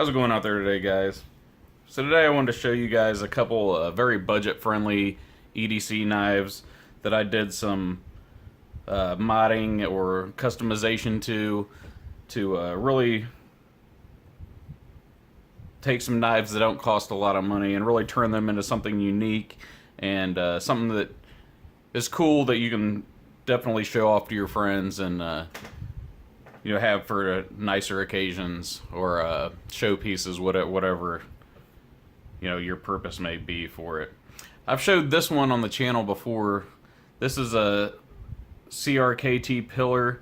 How's it going out there today, guys? So today I wanted to show you guys a couple very budget-friendly EDC knives that I did some modding or customization to really take some knives that don't cost a lot of money and really turn them into something unique and something that is cool that you can definitely show off to your friends and have for nicer occasions or showpieces, whatever your purpose may be for it. I've showed this one on the channel before. This is a Crkt pillar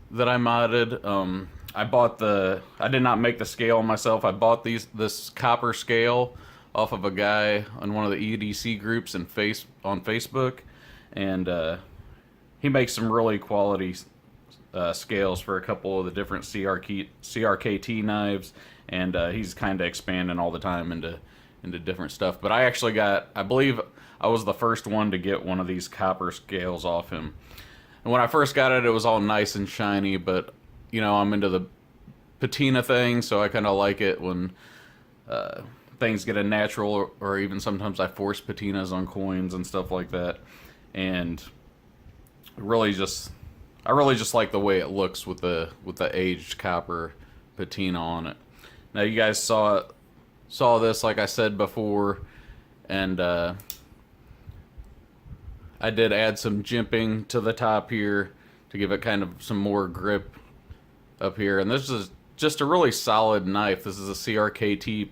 that I modded. I did not make the scale myself. I bought this copper scale off of a guy on one of the EDC groups on Facebook, and he makes some really quality scales for a couple of the different CRKT knives, and he's kind of expanding all the time into different stuff. But I believe I was the first one to get one of these copper scales off him. And when I first got it, it was all nice and shiny, but I'm into the patina thing, so I kind of like it when things get a natural, or even sometimes I force patinas on coins and stuff like that. And I really just like the way it looks with the aged copper patina on it. Now you guys saw this, like I said before, and I did add some jimping to the top here to give it kind of some more grip up here. And this is just a really solid knife. This is a CRKT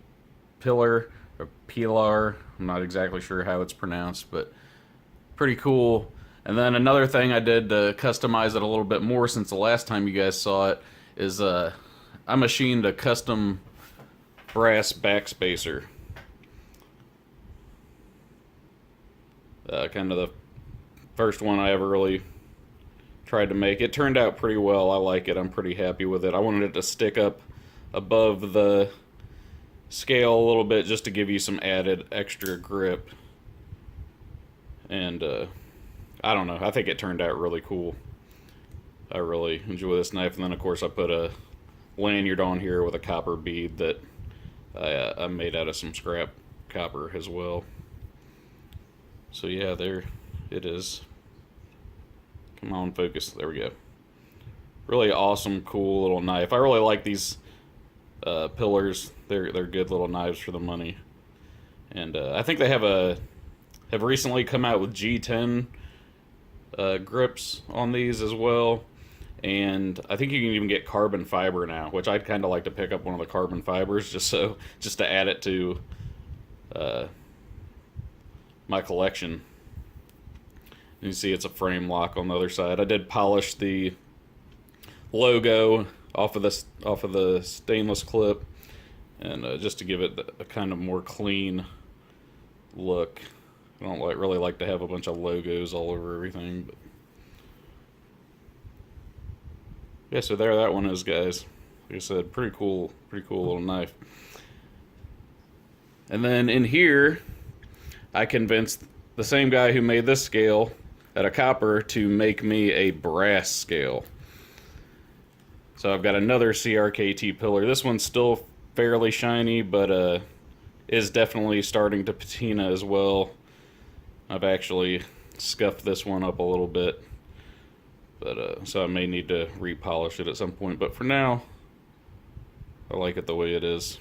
pillar, or pilar. I'm not exactly sure how it's pronounced, but pretty cool. And then another thing I did to customize it a little bit more since the last time you guys saw it is I machined a custom brass backspacer. Kind of the first one I ever really tried to make. It turned out pretty well. I like it. I'm pretty happy with it. I wanted it to stick up above the scale a little bit just to give you some added extra grip. And I don't know. I think it turned out really cool. I really enjoy this knife. And then, of course, I put a lanyard on here with a copper bead that I made out of some scrap copper as well. So, yeah, there it is. Come on, focus. There we go. Really awesome, cool little knife. I really like these pillars. They're good little knives for the money. And I think they have recently come out with G10 grips on these as well, and I think you can even get carbon fiber now, which I'd kind of like to pick up one of the carbon fibers just to add it to my collection. You see it's a frame lock on the other side. I did polish the logo off of the stainless clip, and just to give it a kind of more clean look. I don't really like to have a bunch of logos all over everything. But yeah, so there that one is, guys. Like I said, pretty cool little knife. And then in here, I convinced the same guy who made this scale out of copper to make me a brass scale. So I've got another CRKT pillar. This one's still fairly shiny, but is definitely starting to patina as well. I've actually scuffed this one up a little bit, but so I may need to repolish it at some point. But for now, I like it the way it is.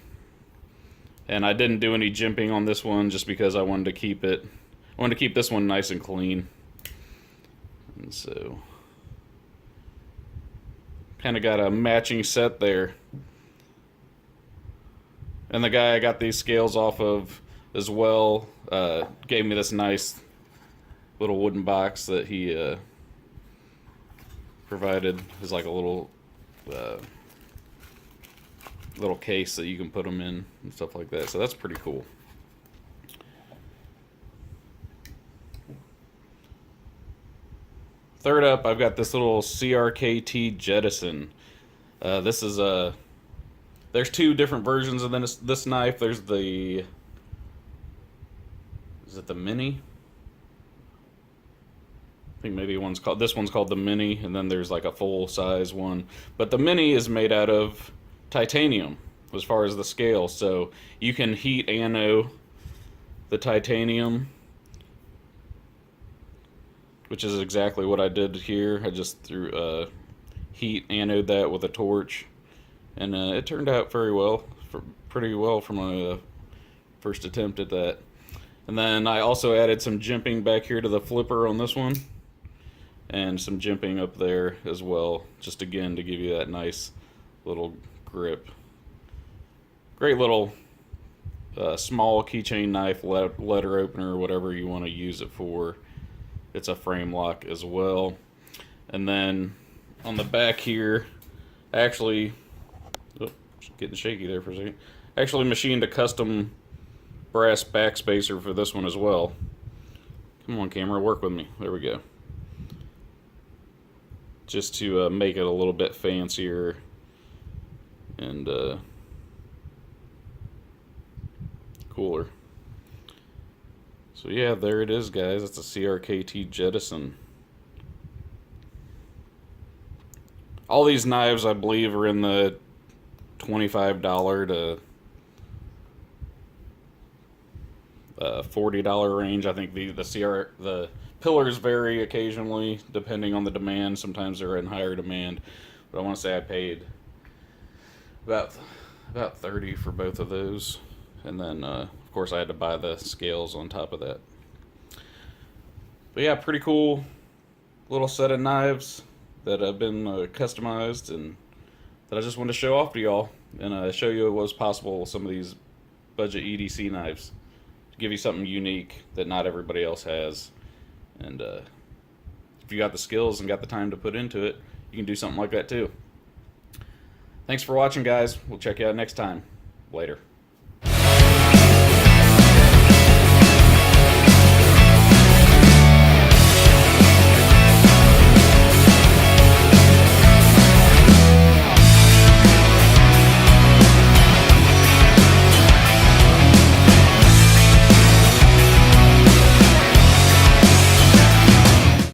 And I didn't do any jimping on this one just because I wanted to keep this one nice and clean. And so, kind of got a matching set there. And the guy I got these scales off of as well gave me this nice little wooden box that he provided as like a little case that you can put them in and stuff like that. So that's pretty cool. Third up, I've got this little CRKT Jettison. This is there's two different versions of this knife. There's the, is it the Mini? I think maybe this one's called the Mini, and then there's like a full size one. But the Mini is made out of titanium, as far as the scale. So you can heat ano the titanium, which is exactly what I did here. I just threw heat anode that with a torch, and it turned out very well, pretty well for my first attempt at that. And then I also added some jimping back here to the flipper on this one, and some jimping up there as well, just again to give you that nice little grip. Great little small keychain knife, letter opener, whatever you want to use it for. It's a frame lock as well. And then on the back here, actually, getting shaky there for a second. Actually machined a custom brass backspacer for this one as well. Come on, camera, work with me. There we go. Just to make it a little bit fancier and cooler. So yeah, there it is, guys. It's a Crkt Jettison. All these knives, I believe, are in the $25 to $40 range. I think the pillars vary occasionally depending on the demand. Sometimes they're in higher demand, but I want to say I paid about $30 for both of those, and then of course I had to buy the scales on top of that. But yeah, pretty cool little set of knives that have been customized, and that I just wanted to show off to y'all and show you what was possible with some of these budget EDC knives, to give you something unique that not everybody else has. And if you got the skills and got the time to put into it, you can do something like that too. Thanks for watching, guys. We'll check you out next time. Later.